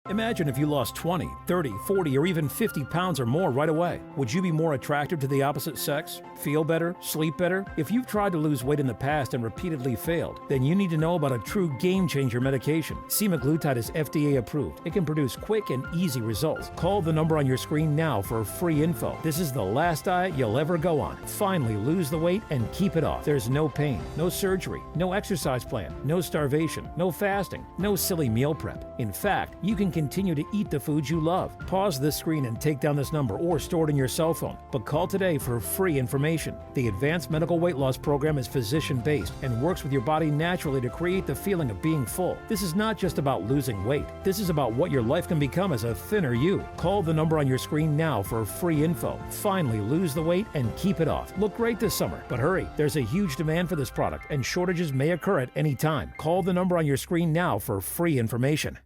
Imagine if you lost 20, 30, 40, or even 50 pounds or more right away. Would you be more attractive to the opposite sex? Feel better? Sleep better? If you've tried to lose weight in the past and repeatedly failed, then you need to know about a true game-changer medication. Semaglutide is FDA approved. It can produce quick and easy results. Call the number on your screen now for free info. This is the last diet you'll ever go on. Finally lose the weight and keep it off. There's no pain, no surgery, no exercise plan, no starvation, no fasting, no silly meal prep. In fact, you can continue to eat the foods you love. Pause this screen and take down this number or store it in your cell phone. But call today for free information. The Advanced Medical Weight Loss Program is physician-based and works with your body naturally to create the feeling of being full. This is not just about losing weight. This is about what your life can become as a thinner you. Call the number on your screen now for free info. Finally lose the weight and keep it off. Look great this summer, but hurry. There's a huge demand for this product and shortages may occur at any time. Call the number on your screen now for free information.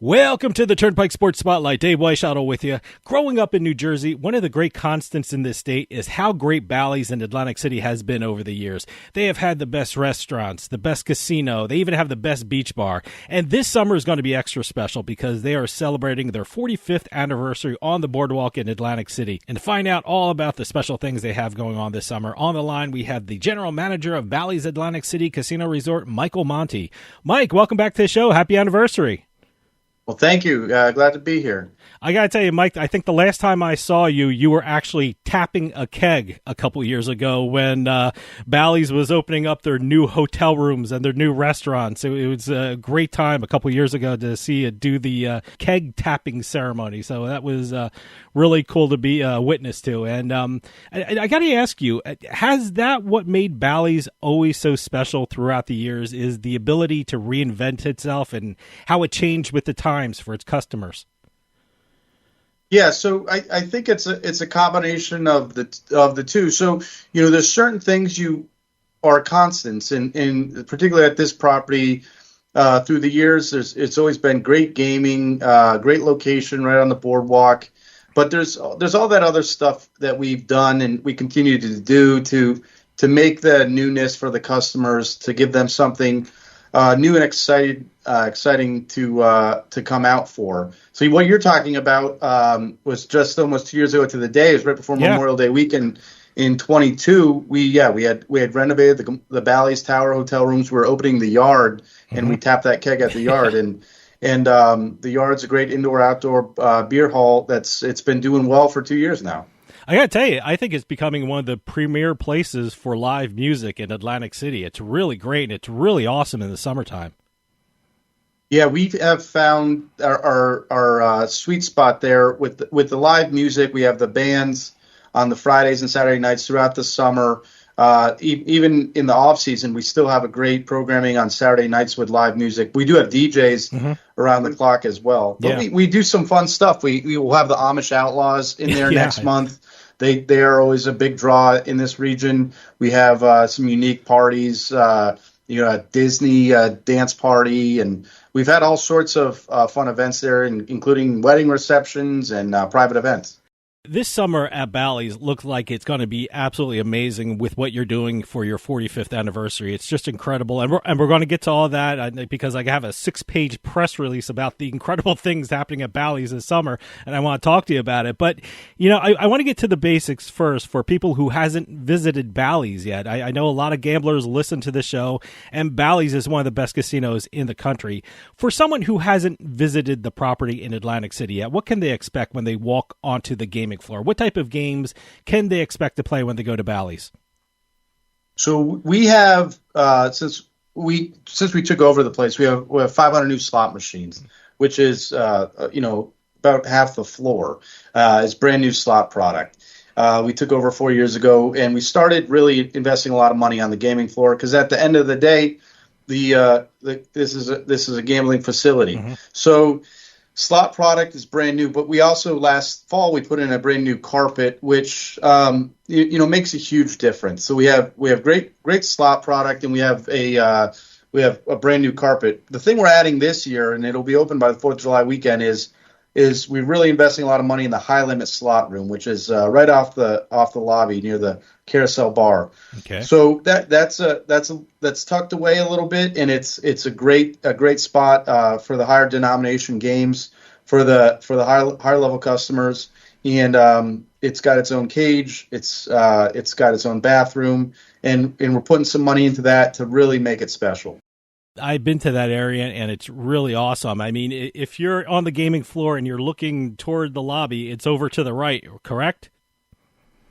Welcome to the Turnpike Sports Spotlight. Dave Weishottle with you. Growing up in New Jersey, one of the great constants in this state is how great Bally's in Atlantic City has been over the years. They have had the best restaurants, the best casino. They even have the best beach bar. And this summer is going to be extra special because they are celebrating their 45th anniversary on the boardwalk in Atlantic City. And to find out all about the special things they have going on this summer, on the line we have the general manager of Bally's Atlantic City Casino Resort, Michael Monty. Mike, welcome back to the show. Happy anniversary. Well, thank you. Glad to be here. I got to tell you, Mike, I think the last time I saw you, you were actually tapping a keg a couple years ago when Bally's was opening up their new hotel rooms and their new restaurants. It was a great time a couple years ago to see you do the keg tapping ceremony. So that was really cool to be witness to. And I got to ask you, has that what made Bally's always so special throughout the years is the ability to reinvent itself and how it changed with the times for its customers? Yeah, so I think it's a combination of the two. So, there's certain things you are constants, in particularly at this property through the years. It's always been great gaming, great location right on the boardwalk. But there's all that other stuff that we've done and we continue to do to make the newness for the customers, to give them something new and exciting to come out for. So what you're talking about was just almost 2 years ago to the day. It was right before Memorial Day weekend in 22. We had renovated the Bally's Tower hotel rooms. We were opening the yard, and we tapped that keg at the yard. And the yard's a great indoor-outdoor beer hall. It's been doing well for 2 years now. I got to tell you, I think it's becoming one of the premier places for live music in Atlantic City. It's really great, and it's really awesome in the summertime. Yeah, we have found our sweet spot there with the live music. We have the bands on the Fridays and Saturday nights throughout the summer. Even in the off season, we still have a great programming on Saturday nights with live music. We do have DJs around the clock as well. But we do some fun stuff. We will have the Amish Outlaws in there next month. They are always a big draw in this region. We have some unique parties, a Disney dance party, and we've had all sorts of fun events there, including wedding receptions and private events. This summer at Bally's looks like it's going to be absolutely amazing with what you're doing for your 45th anniversary. It's just incredible. And we're going to get to all that because I have a 6-page press release about the incredible things happening at Bally's this summer, and I want to talk to you about it. But, I want to get to the basics first for people who hasn't visited Bally's yet. I know a lot of gamblers listen to the show, and Bally's is one of the best casinos in the country. For someone who hasn't visited the property in Atlantic City yet, what can they expect when they walk onto the gaming floor? What type of games can they expect to play when they go to Bally's? So we have since we took over the place, we have 500 new slot machines, which is about half the floor. It's brand new slot product. We took over 4 years ago, and we started really investing a lot of money on the gaming floor because at the end of the day, this is a gambling facility. So Slot product is brand new, but we also last fall we put in a brand new carpet, which makes a huge difference. So we have great slot product, and we have a brand new carpet. The thing we're adding this year, and it'll be open by the 4th of July weekend, is we're really investing a lot of money in the high limit slot room, which is right off the lobby near the carousel bar. Okay. So that's tucked away a little bit, and it's a great spot for the higher denomination games for the higher level customers, and it's got its own cage. It's got its own bathroom, and we're putting some money into that to really make it special. I've been to that area, and it's really awesome. I mean, if you're on the gaming floor and you're looking toward the lobby, it's over to the right, correct?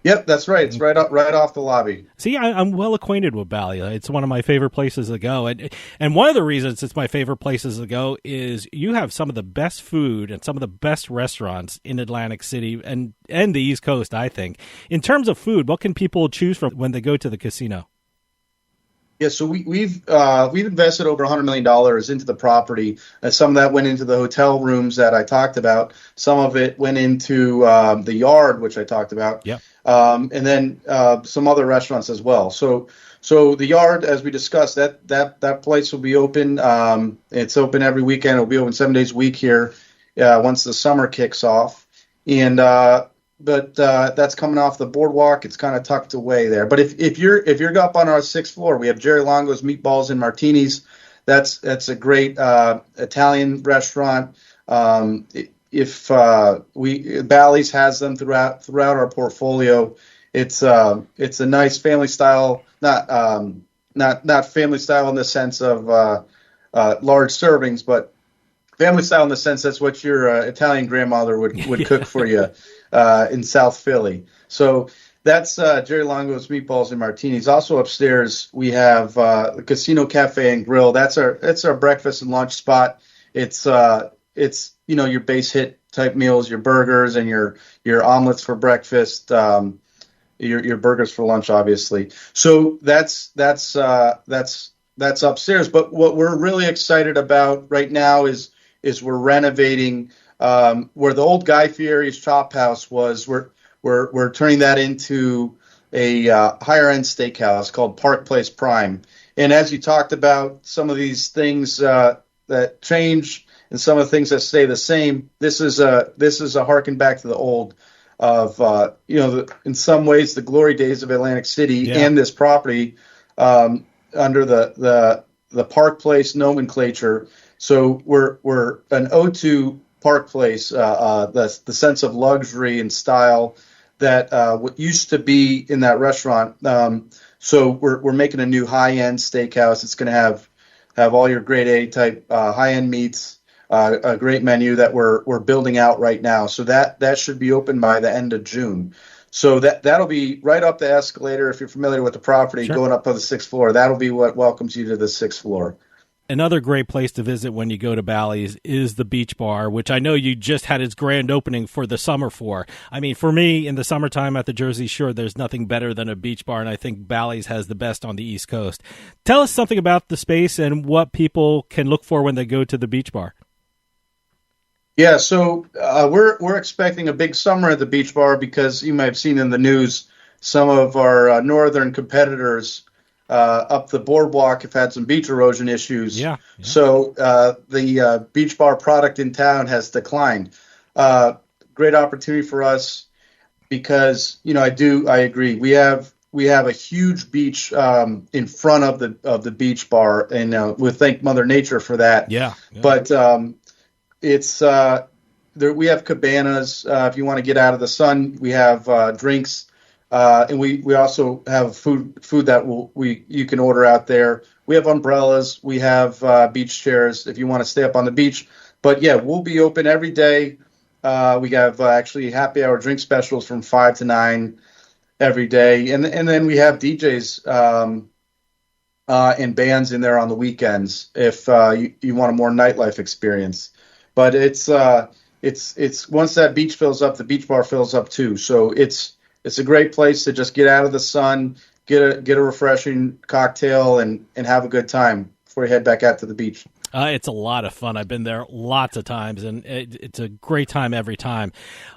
Yep, that's right. It's right off the lobby. See, I'm well acquainted with Bally. It's one of my favorite places to go. And one of the reasons it's my favorite places to go is you have some of the best food and some of the best restaurants in Atlantic City and the East Coast, I think. In terms of food, what can people choose from when they go to the casino? Yeah, so we've invested over $100 million into the property. Some of that went into the hotel rooms that I talked about. Some of it went into the yard, which I talked about. Yep. And then some other restaurants as well. So the yard, as we discussed, that place will be open. It's open every weekend. It'll be open 7 days a week here once the summer kicks off. And but that's coming off the boardwalk. It's kind of tucked away there. But if you're up on our 6th floor, we have Jerry Longo's Meatballs and Martinis. That's a great Italian restaurant. Bally's has them throughout our portfolio. It's a nice family style, not family style in the sense of large servings, but family style in the sense that's what your Italian grandmother would cook for you in South Philly. So that's Jerry Longo's Meatballs and Martinis. Also upstairs we have the Casino Cafe and Grill. That's our breakfast and lunch spot. It's your base hit type meals, your burgers and your omelets for breakfast, your burgers for lunch, obviously. So that's upstairs. But what we're really excited about right now is we're renovating where the old Guy Fieri's Chop House was. We're turning that into a higher end steakhouse called Park Place Prime. And as you talked about, some of these things that change and some of the things that stay the same. This is a harken back to the old of in some ways the glory days of Atlantic City and this property under the Park Place nomenclature. So we're an ode to Park Place, the sense of luxury and style that what used to be in that restaurant. So we're making a new high end steakhouse. It's going to have all your grade A type high end meats. A great menu that we're building out right now. So that should be open by the end of June. So that'll be right up the escalator. If you're familiar with the property, sure. Going up to the 6th floor, that'll be what welcomes you to the 6th floor. Another great place to visit when you go to Bally's is the Beach Bar, which I know you just had its grand opening for the summer for. I mean, for me, in the summertime at the Jersey Shore, there's nothing better than a beach bar, and I think Bally's has the best on the East Coast. Tell us something about the space and what people can look for when they go to the Beach Bar. Yeah, so we're expecting a big summer at the Beach Bar because you might have seen in the news some of our northern competitors up the boardwalk have had some beach erosion issues. Yeah. So the Beach Bar product in town has declined. Great opportunity for us because I agree. We have a huge beach in front of the Beach Bar, and we thank Mother Nature for that. Yeah. But it's we have cabanas. If you want to get out of the sun, we have drinks. And we also have food that you can order out there. We have umbrellas. We have beach chairs if you want to stay up on the beach. But yeah, we'll be open every day. We have actually happy hour drink specials from 5 to 9 every day, and then we have DJs and bands in there on the weekends if you want a more nightlife experience. But it's once that beach fills up, the Beach Bar fills up too. So it's a great place to just get out of the sun, get a refreshing cocktail, and have a good time before you head back out to the beach. It's a lot of fun. I've been there lots of times, and it's a great time every time.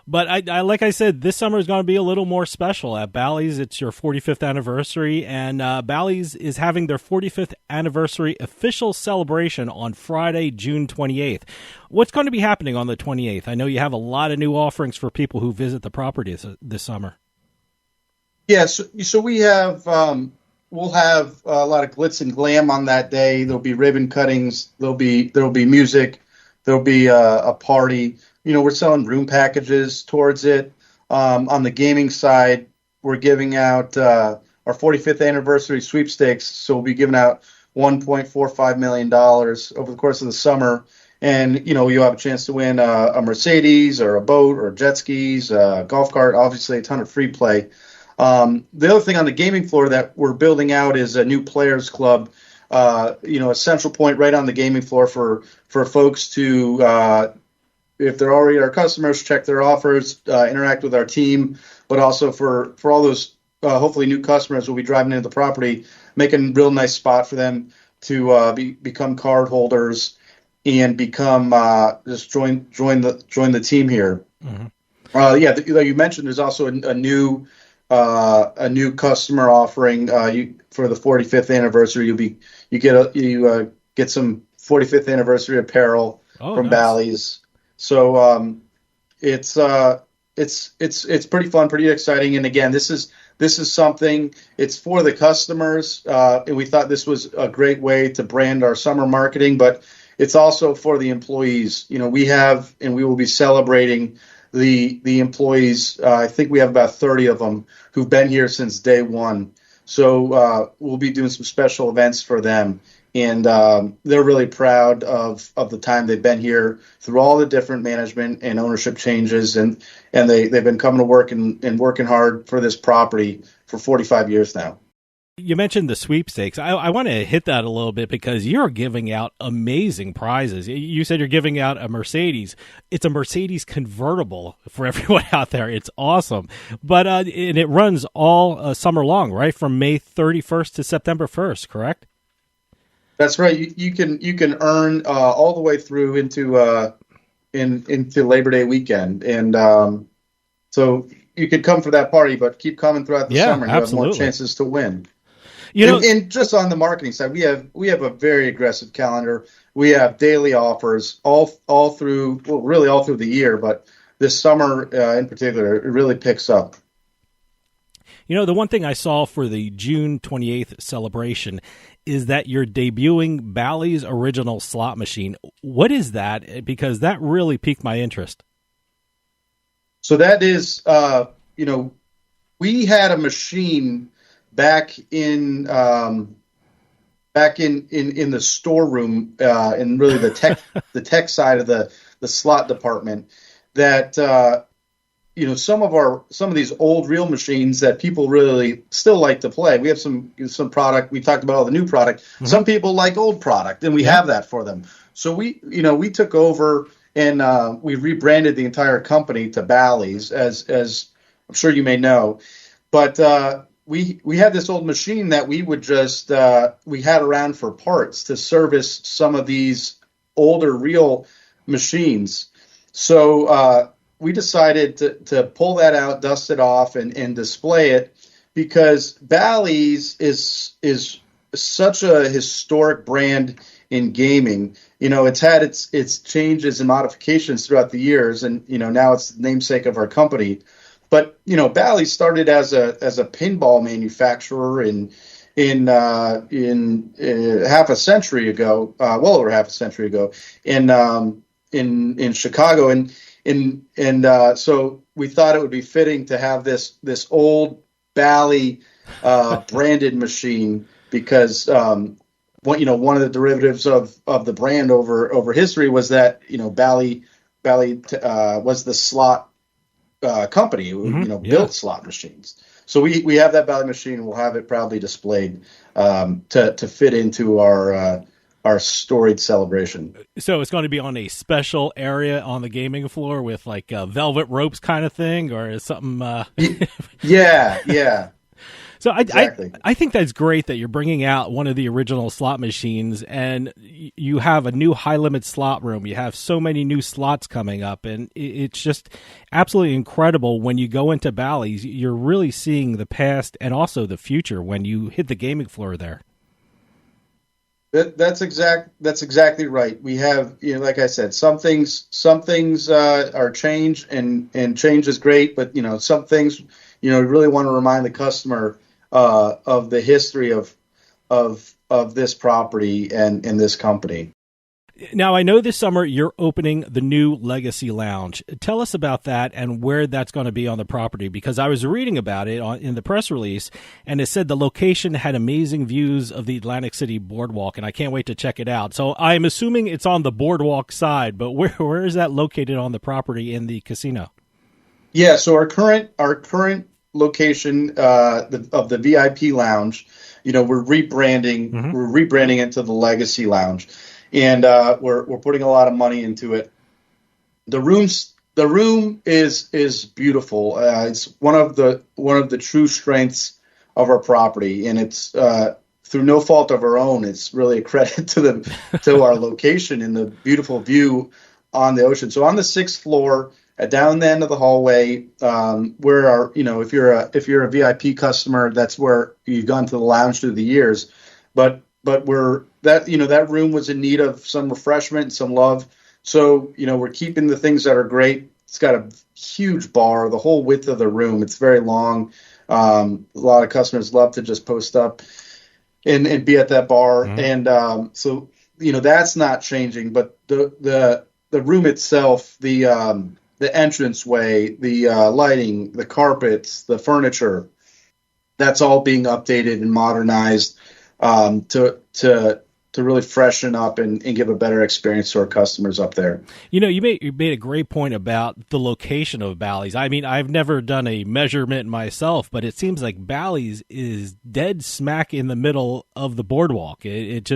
But I like I said, this summer is going to be a little more special. At Bally's, it's your 45th anniversary, and Bally's is having their 45th anniversary official celebration on Friday, June 28th. What's going to be happening on the 28th? I know you have a lot of new offerings for people who visit the property this summer. Yeah, so we have we'll have a lot of glitz and glam on that day. There'll be ribbon cuttings. There'll be music. There'll be a party. We're selling room packages towards it. On the gaming side, we're giving out our 45th anniversary sweepstakes. So we'll be giving out $1.45 million over the course of the summer. And, you'll have a chance to win a Mercedes or a boat or jet skis, a golf cart, obviously a ton of free play. The other thing on the gaming floor that we're building out is a new players club, a central point right on the gaming floor for folks to, if they're already our customers, check their offers, interact with our team, but also for all those hopefully new customers who will be driving into the property, make a real nice spot for them to become card holders and become just join the team here. Mm-hmm. You mentioned, there's also a new customer offering for the 45th anniversary. You get some 45th anniversary apparel from nice. Bally's. So it's pretty fun, pretty exciting. And again, this is something, it's for the customers, and we thought this was a great way to brand our summer marketing, but it's also for the employees. We have, and we will be celebrating the employees. I think we have about 30 of them who've been here since day one. So we'll be doing some special events for them. And they're really proud of the time they've been here through all the different management and ownership changes. And they've been coming to work and working hard for this property for 45 years now. You mentioned the sweepstakes. I want to hit that a little bit because you're giving out amazing prizes. You said you're giving out a Mercedes. It's a Mercedes convertible for everyone out there. It's awesome. But and it runs all summer long, right? From May 31st to September 1st, correct? That's right. You can earn all the way through into Labor Day weekend. And so you could come for that party, but keep coming throughout the summer. You have more chances to win. And just on the marketing side, we have a very aggressive calendar. We have daily offers all through the year, but this summer in particular, it really picks up. The one thing I saw for the June 28th celebration is that you're debuting Bally's original slot machine. What is that? Because that really piqued my interest. So that is, we had a machine back in the storeroom, and really the tech side of the slot department, that some of these old reel machines that people really still like to play. We have some product. We talked about all the new product. Mm-hmm. Some people like old product, and we have that for them. So we took over and we rebranded the entire company to Bally's, as I'm sure you may know. But we had this old machine that we would just we had around for parts to service some of these older reel machines. So we decided to pull that out, dust it off, and display it, because Bally's is such a historic brand in gaming. It's had its changes and modifications throughout the years, and now it's the namesake of our company. But Bally started as a pinball manufacturer in half a century ago, well over half a century ago, in Chicago, and so we thought it would be fitting to have this old Bally branded machine, because one of the derivatives of the brand over history was that Bally was the slot company who built slot machines. So we have that Bally machine. We'll have it proudly displayed to fit into our storied celebration. So it's going to be on a special area on the gaming floor with like velvet ropes kind of thing, or is something? Yeah. So Exactly. I think that's great that you're bringing out one of the original slot machines, and you have a new high limit slot room. You have so many new slots coming up, and it's just absolutely incredible when you go into Bally's. You're really seeing the past and also the future when you hit the gaming floor there. That's exactly right. We have, like I said, some things are changed, and change is great, but some things, we really want to remind the customer of the history of this property and this company. Now, I know this summer you're opening the new Legacy Lounge. Tell us about that and where that's going to be on the property, because I was reading about it in the press release, and it said the location had amazing views of the Atlantic City Boardwalk, and I can't wait to check it out. So I'm assuming it's on the boardwalk side, but where is that located on the property in the casino? Yeah, so our current location of the VIP Lounge, we're rebranding. Mm-hmm. We're rebranding it to the Legacy Lounge. And we're putting a lot of money into it. The room is beautiful. It's one of the true strengths of our property, and it's through no fault of our own. It's really a credit to our location and the beautiful view on the ocean. So on the 6th floor, down the end of the hallway, where if you're a VIP customer, that's where you've gone to the lounge through the years, but that room was in need of some refreshment and some love. So, we're keeping the things that are great. It's got a huge bar, the whole width of the room. It's very long. A lot of customers love to just post up and be at that bar. Mm-hmm. And so, that's not changing. But the room itself, the entranceway, the lighting, the carpets, the furniture, that's all being updated and modernized to really freshen up and give a better experience to our customers up there. You made a great point about the location of Bally's. I mean, I've never done a measurement myself, but it seems like Bally's is dead smack in the middle of the boardwalk. It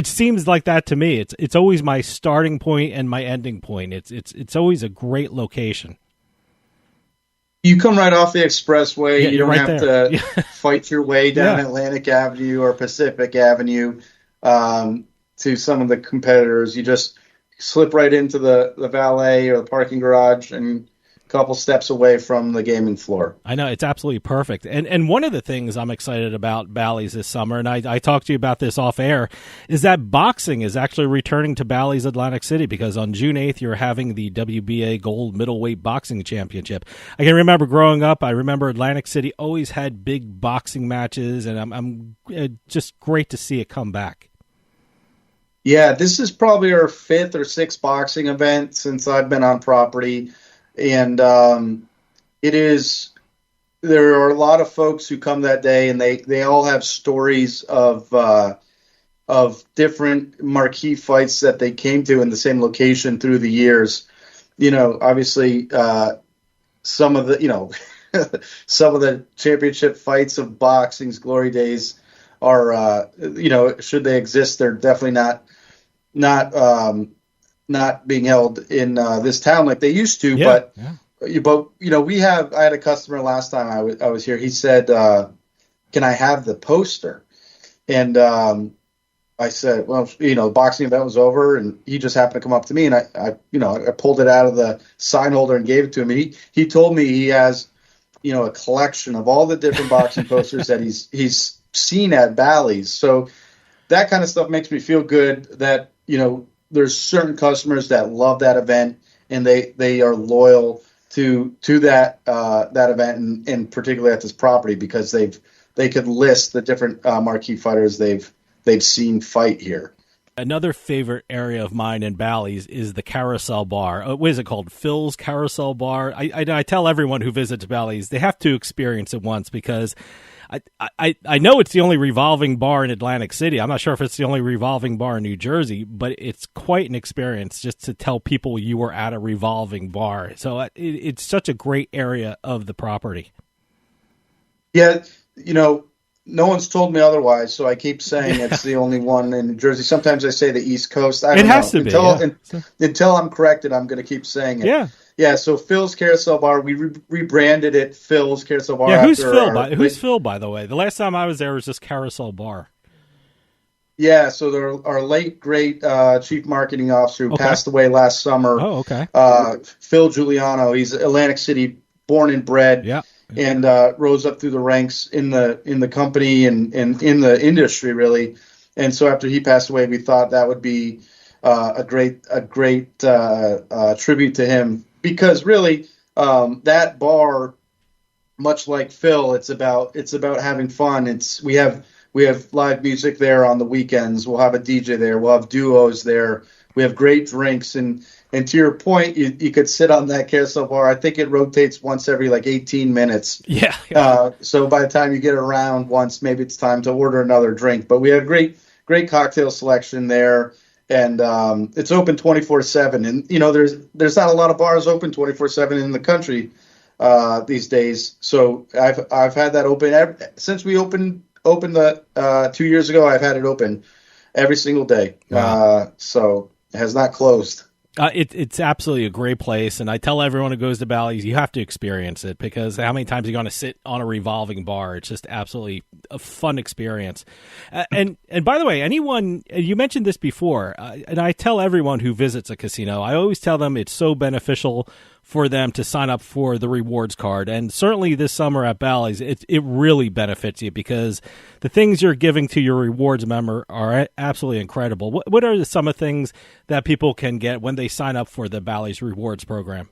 seems like that to me. It's always my starting point and my ending point. It's always a great location. You come right off the expressway. Yeah, you don't right have there. to fight your way down Atlantic Avenue or Pacific Avenue to some of the competitors. You just slip right into the valet or the parking garage and a couple steps away from the gaming floor. I know, it's absolutely perfect. And one of the things I'm excited about Bally's this summer, and I talked to you about this off air, is that boxing is actually returning to Bally's Atlantic City, because on June 8th, you're having the WBA Gold Middleweight Boxing Championship. I can remember growing up, Atlantic City always had big boxing matches, and I'm just great to see it come back. Yeah, this is probably our 5th or 6th boxing event since I've been on property. And there are a lot of folks who come that day, and they all have stories of different marquee fights that they came to in the same location through the years. Obviously, some of the championship fights of boxing's glory days are, should they exist, they're definitely not being held in this town like they used to. Yeah, but I had a customer last time I was here. He said, "Can I have the poster?" And I said, "Well, the boxing event was over," and he just happened to come up to me, and I pulled it out of the sign holder and gave it to him. And he told me he has a collection of all the different boxing posters that he's seen at Bally's. So that kind of stuff makes me feel good that there's certain customers that love that event, and they are loyal to that event, and particularly at this property, because they could list the different marquee fighters they've seen fight here. Another favorite area of mine in Bally's is the Carousel Bar. What is it called? Phil's Carousel Bar. I tell everyone who visits Bally's they have to experience it once, because I know it's the only revolving bar in Atlantic City. I'm not sure if it's the only revolving bar in New Jersey, but it's quite an experience just to tell people you were at a revolving bar. So it's such a great area of the property. Yeah, no one's told me otherwise, so I keep saying it's the only one in New Jersey. Sometimes I say the East Coast. I don't It has know. to be. Until I'm corrected, I'm going to keep saying it. Yeah. Yeah, so Phil's Carousel Bar, we rebranded it Phil's Carousel Bar. Yeah, who's Phil? Who's Phil, by the way? The last time I was there was just Carousel Bar. Yeah, so our late, great chief marketing officer who passed away last summer. Oh, okay. Phil Giuliano. He's Atlantic City born and bred. Yeah. And rose up through the ranks in the company and in the industry, really. And so after he passed away, we thought that would be a great tribute to him, because really that bar, much like Phil, it's about having fun. We have live music there on the weekends. We'll have a DJ there. We'll have duos there. We have great drinks, and to your point, you could sit on that carousel bar. I think it rotates once every 18 minutes. Yeah. So by the time you get around once, maybe it's time to order another drink. But we have great cocktail selection there, and it's open 24/7. And there's not a lot of bars open 24/7 in the country these days. So I've had that open since we opened the 2 years ago. I've had it open every single day. Wow. So it has not closed. It's absolutely a great place, and I tell everyone who goes to Bally's, you have to experience it, because how many times are you going to sit on a revolving bar? It's just absolutely a fun experience. And by the way, anyone, you mentioned this before, and I tell everyone who visits a casino, I always tell them it's so beneficial for them to sign up for the rewards card. And certainly this summer at Bally's, it really benefits you, because the things you're giving to your rewards member are absolutely incredible. What are some of the things that people can get when they sign up for the Bally's rewards program?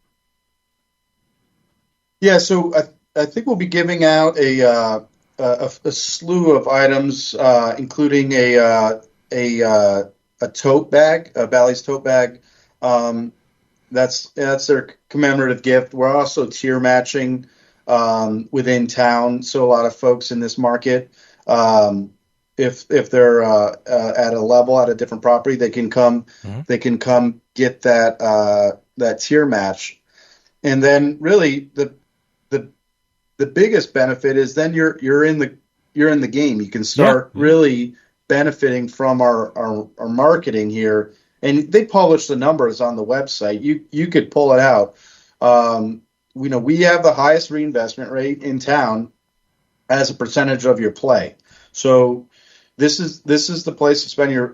Yeah, so I think we'll be giving out a slew of items, including a tote bag, a Bally's tote bag. That's their commemorative gift. We're also tier matching within town, so a lot of folks in this market, if they're at a different property, they can come get that tier match. And then really the biggest benefit is then you're in the game. You can start really benefiting from our marketing here. And they publish the numbers on the website. You could pull it out. We have the highest reinvestment rate in town as a percentage of your play. So this is the place to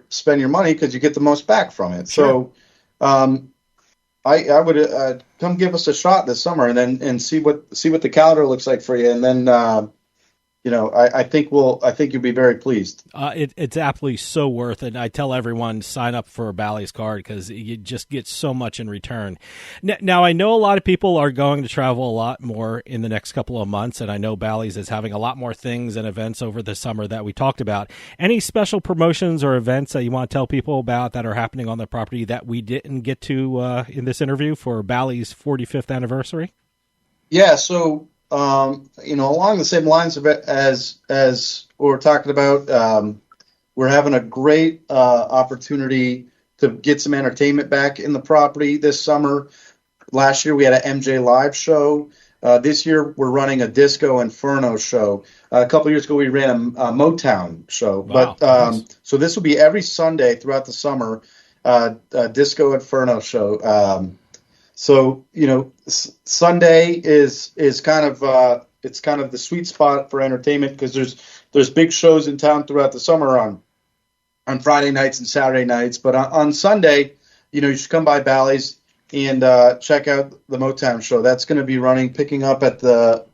spend your money, because you get the most back from it. Sure. So I would come give us a shot this summer, and see what the calendar looks like for you, and then. I think you'll be very pleased. It's absolutely so worth it. I tell everyone, sign up for a Bally's card, because you just get so much in return. Now, I know a lot of people are going to travel a lot more in the next couple of months, and I know Bally's is having a lot more things and events over the summer that we talked about. Any special promotions or events that you want to tell people about that are happening on the property that we didn't get to in this interview for Bally's 45th anniversary? Yeah, so along the same lines of it as we're talking about, we're having a great opportunity to get some entertainment back in the property this summer. Last year we had an MJ Live show. This year we're running a Disco Inferno show. A couple years ago we ran a Motown show. Wow, but nice. So this will be every Sunday throughout the summer, a Disco Inferno show. So Sunday is kind of the sweet spot for entertainment, because there's big shows in town throughout the summer on Friday nights and Saturday nights. But on Sunday, you should come by Bally's and check out the Motown show. That's going to be picking up at the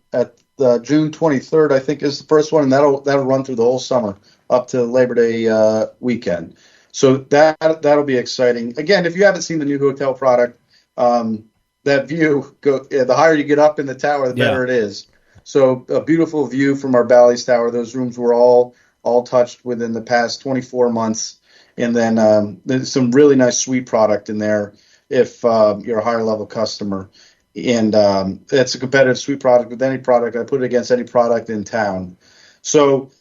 June 23rd, I think, is the first one, and that'll run through the whole summer up to Labor Day weekend. So that'll be exciting. Again, if you haven't seen the new hotel product. That view, the higher you get up in the tower, the better it is. So a beautiful view from our Bally's Tower. Those rooms were all touched within the past 24 months. And then there's some really nice suite product in there if you're a higher level customer. And it's a competitive suite product with any product. I put it against any product in town. So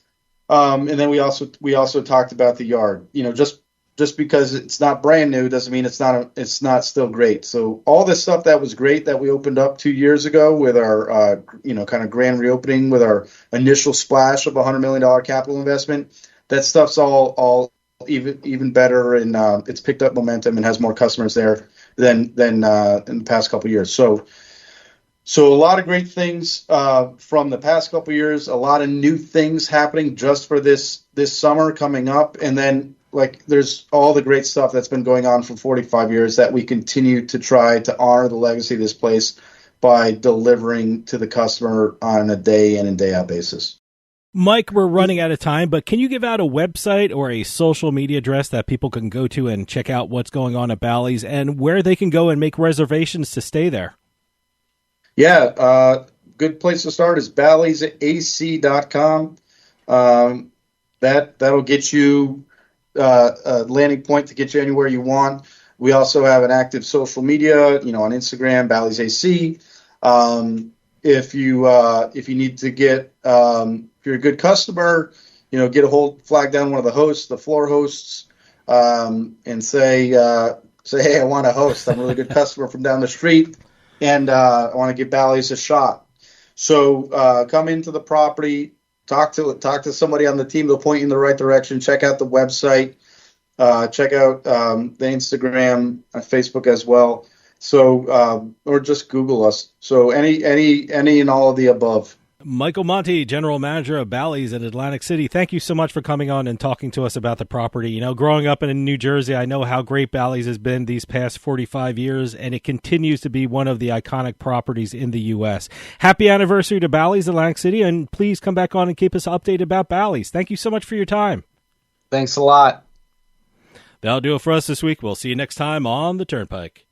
and then we also talked about the yard. Just just because it's not brand new doesn't mean it's not still great. So all this stuff that was great that we opened up 2 years ago with our kind of grand reopening with our initial splash of $100 million capital investment, that stuff's all even better, and it's picked up momentum and has more customers there than in the past couple of years. So a lot of great things from the past couple of years, a lot of new things happening just for this summer coming up, and then there's all the great stuff that's been going on for 45 years that we continue to try to honor the legacy of this place by delivering to the customer on a day in and day out basis. Mike, we're running out of time, but can you give out a website or a social media address that people can go to and check out what's going on at Bally's and where they can go and make reservations to stay there? Yeah, good place to start is balliesac.com. That'll get you a landing point to get you anywhere you want. We also have an active social media, on Instagram, Bally's AC. If you need to get, if you're a good customer, get flag down one of the hosts, the floor hosts, and say, hey, I want a host. I'm a really good customer from down the street, and I want to give Bally's a shot. So come into the property, talk to somebody on the team. They'll point you in the right direction. Check out the website. Check out the Instagram, Facebook as well. So or just Google us. So any and all of the above. Michael Monty, General Manager of Bally's in Atlantic City, thank you so much for coming on and talking to us about the property. Growing up in New Jersey, I know how great Bally's has been these past 45 years, and it continues to be one of the iconic properties in the U.S. Happy anniversary to Bally's Atlantic City, and please come back on and keep us updated about Bally's. Thank you so much for your time. Thanks a lot. That'll do it for us this week. We'll see you next time on The Turnpike.